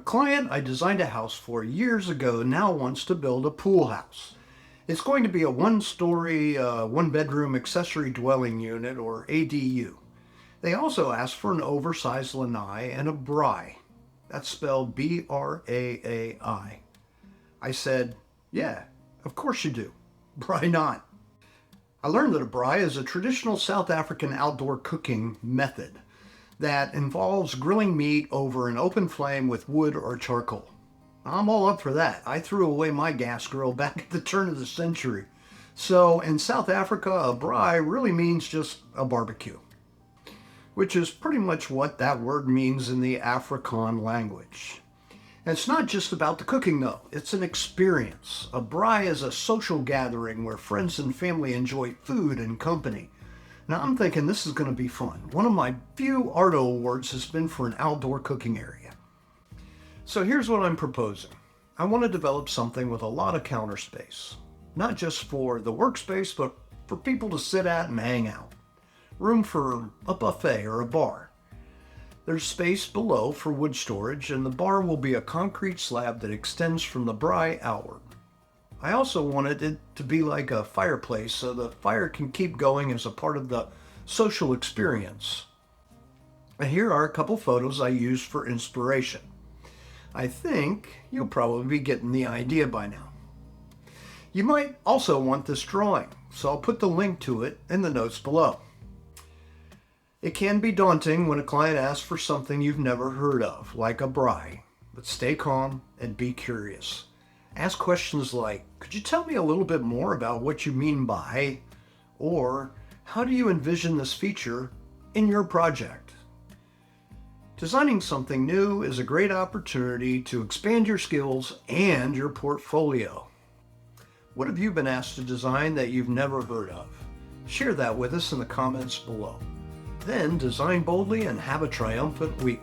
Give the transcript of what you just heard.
A client I designed a house for years ago now wants to build a pool house. It's going to be a one-story, one-bedroom accessory dwelling unit, or ADU. They also asked for an oversized lanai and a braai. That's spelled B-R-A-A-I. I said, yeah, of course you do. Braai not. I learned that a braai is a traditional South African outdoor cooking method that involves grilling meat over an open flame with wood or charcoal. I'm all up for that. I threw away my gas grill back at the turn of the century. So in South Africa, a braai really means just a barbecue, which is pretty much what that word means in the Afrikaans language. And it's not just about the cooking though, it's an experience. A braai is a social gathering where friends and family enjoy food and company. Now I'm thinking this is going to be fun. One of my few Arto awards has been for an outdoor cooking area. So here's what I'm proposing. I want to develop something with a lot of counter space. Not just for the workspace, but for people to sit at and hang out. Room for a buffet or a bar. There's space below for wood storage, and the bar will be a concrete slab that extends from the braai outward. I also wanted it to be like a fireplace so the fire can keep going as a part of the social experience. And here are a couple photos I used for inspiration. I think you'll probably be getting the idea by now. You might also want this drawing, so I'll put the link to it in the notes below. It can be daunting when a client asks for something you've never heard of, like a braai, but stay calm and be curious. Ask questions like, could you tell me a little bit more about what you mean by, or how do you envision this feature in your project? Designing something new is a great opportunity to expand your skills and your portfolio. What have you been asked to design that you've never heard of? Share that with us in the comments below. Then design boldly and have a triumphant week.